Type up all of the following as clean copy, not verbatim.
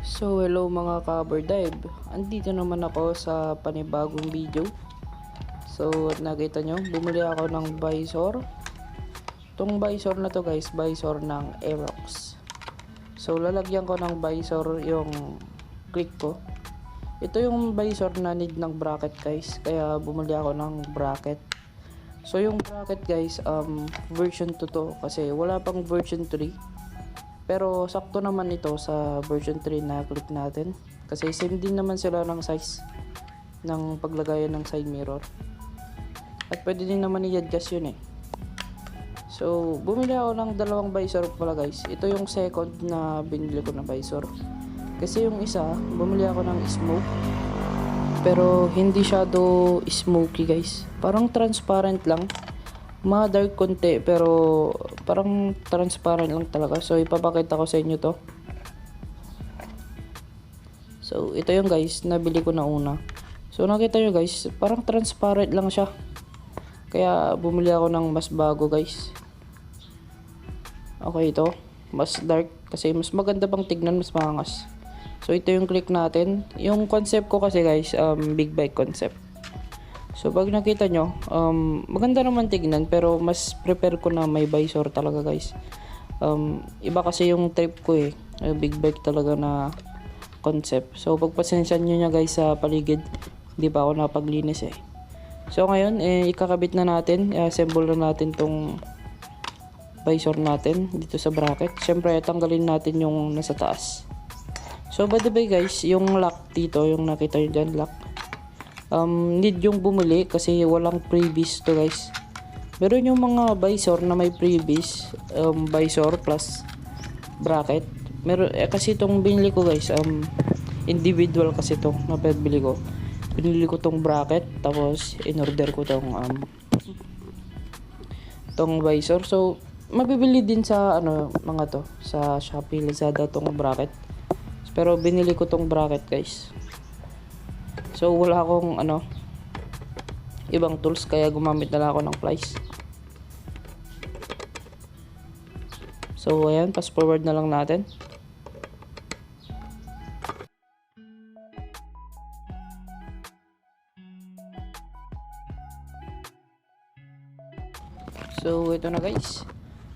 So hello mga ka-Birdive, andito naman ako sa panibagong video. So nakita nyo, bumili ako ng visor. Itong visor na to guys, visor ng Aerox. So lalagyan ko ng visor yung click ko. Ito yung visor na need ng bracket guys, kaya bumili ako ng bracket. So yung bracket guys, version 2 to kasi wala pang version 3. Pero sakto naman ito sa version 3 na click natin. Kasi same din naman sila ng size ng paglagayan ng side mirror. At pwede din naman i-adjust yun eh. So bumili ako ng dalawang visor pala guys. Ito yung second na binili ko na visor. Kasi yung isa, bumili ako ng smoke. Pero hindi shadow smoky guys. Parang transparent lang. Dark konti pero parang transparent lang talaga. So ipapakita ko sa inyo to. So ito yung guys, nabili ko na una. So nakita nyo guys, parang transparent lang siya. Kaya bumili ako ng mas bago guys. Okay, ito mas dark kasi mas maganda pang tignan, mas maangas. So ito yung click natin. Yung concept ko kasi guys, big bike concept. So pag nakita nyo, maganda naman tignan pero mas prepare ko na may visor talaga guys. Iba kasi yung trip ko eh, big bike talaga na concept. So pagpasensyan nyo nya guys sa paligid, hindi pa ako napaglinis eh. So ngayon, ikakabit na natin, assemble na natin tong visor natin dito sa bracket. Siyempre tanggalin natin yung nasa taas. So by the way guys, yung lock dito, yung nakita nyo dyan, lock. Need yung bumili kasi walang previous to guys. Meron yung mga visor na may previous visor plus bracket. Meron kasi itong binili ko guys, individual kasi itong napabili ko. Binili ko tong bracket tapos in order ko tong visor. So mabibili din sa mga to sa Shopee, Lazada tong bracket. Pero binili ko tong bracket guys. So wala akong ibang tools kaya gumamit na lang ako ng plies. So ayan, fast forward na lang natin. So ito na guys,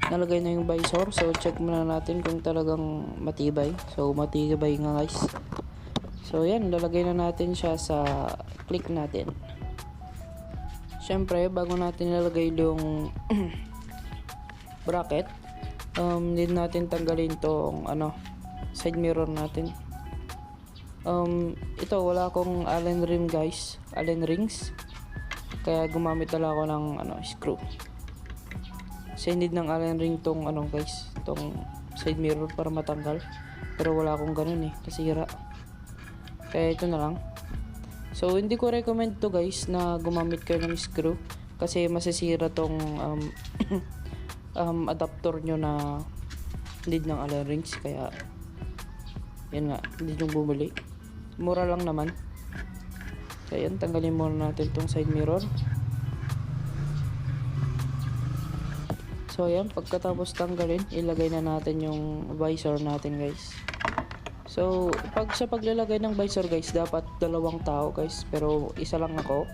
nalagay na yung visor. So check muna natin kung talagang matibay. So matibay nga guys. So yan, lalagay na natin siya sa click natin. Siyempre, bago natin lalagay yung bracket, need natin tanggalin tong side mirror natin. Ito, wala akong Allen rim guys, Allen rings. Kaya gumamit na lang ako ng screw. Kasi need ng Allen ring tong guys, tong side mirror para matanggal. Pero wala akong ganun eh, nasira. Kaya ito na lang. So hindi ko recommend to guys na gumamit kayo ng screw kasi masisira tong adapter nyo na need ng Allen rings. Kaya yan nga, hindi nyo bumili. Mura lang naman. Kaya yan, tanggalin muna natin tong side mirror. So yan, pagkatapos tanggalin, ilagay na natin yung visor natin guys. So, sa paglalagay ng visor guys, dapat dalawang tao guys, pero isa lang ako.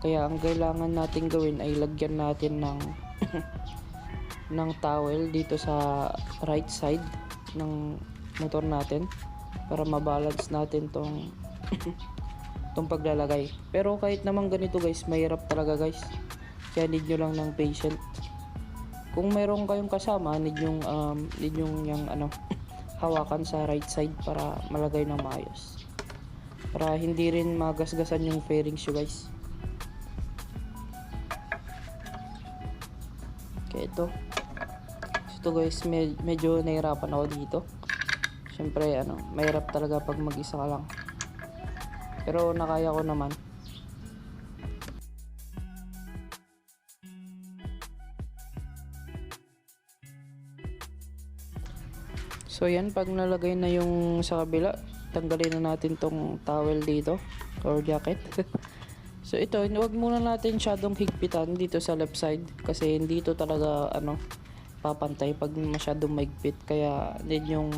Kaya ang kailangan natin gawin ay lagyan natin ng ng towel dito sa right side ng motor natin para mabalance natin tong tong paglalagay. Pero kahit naman ganito guys, mahirap talaga guys. Kaya need nyo lang ng patient. Kung meron kayong kasama, need yung hawakan sa right side para malagay ng maayos. Para hindi rin magasgasan yung fairings nyo guys. Okay, ito. Ito guys, medyo nahirapan ako dito. Siyempre, mahirap talaga pag mag-isa ka lang. Pero nakaya ko naman. So yan, pag nalagay na yung sa kabila, tanggalin na natin tong towel dito or jacket. So ito, huwag muna natin syadong higpitan dito sa left side kasi dito talaga papantay pag masyadong maigpit. Kaya need yung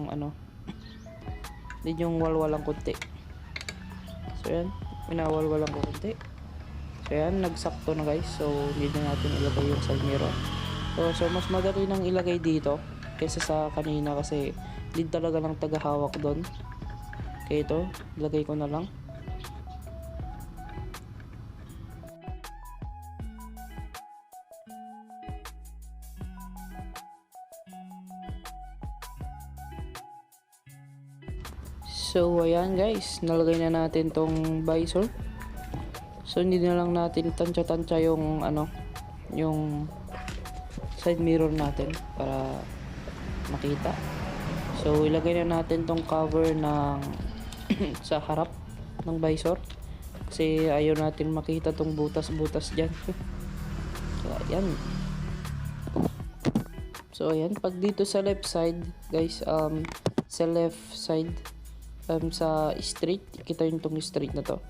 Need yung walwalang konti. So yan, minawalwalan ko konti. So yan, nagsakto na guys. So hindi na natin ilagay yung side mirror. So mas madali nang ilagay dito kaysa sa kanina kasi need talaga ng tagahawak doon. Kaya ito, ilagay ko na lang. So ayan guys, nalagay na natin tong visor. So hindi na lang natin tansya-tansya yung yung side mirror natin para makita. So ilagay na natin tong cover ng sa harap ng visor kasi ayaw natin makita tong butas-butas diyan. So ayan. So ayan, pag dito sa left side guys, sa left side sa straight, kita yung tong straight na to.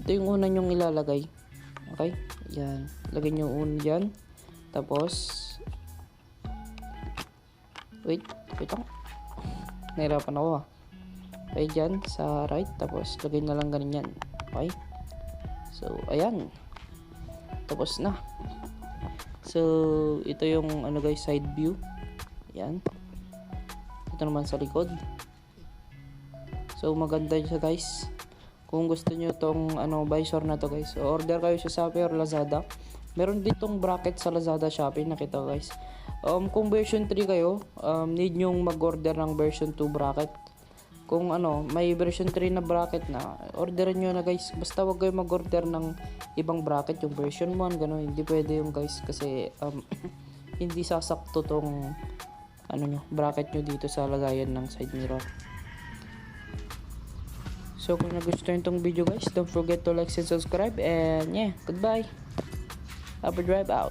Ito yung una nyong ilalagay. Okay? Yan. Lagay nyo una dyan. Tapos, wait lang. Nahirapan ako Okay, dyan sa right. Tapos, lagay na lang ganyan. Okay? So, ayan. Tapos na. So, ito yung guys, side view. Ayan. Ito naman sa likod. So maganda siya guys. Kung gusto niyo tong visor na to guys, order kayo sa Shopee or Lazada. Meron ditong bracket sa Lazada, Shopee, nakita guys. Kung version 3 kayo, need nyong mag-order ng version 2 bracket. Kung may version 3 na bracket na, orderin nyo na guys. Basta wag kayo mag-order ng ibang bracket, yung version 1 gano'n. Hindi pwede yung guys kasi hindi sasakto tong bracket nyo dito sa lagayan ng side mirror. So kung nagustuhan tong video guys, don't forget to like and subscribe, and yeah, goodbye. Have a drive out.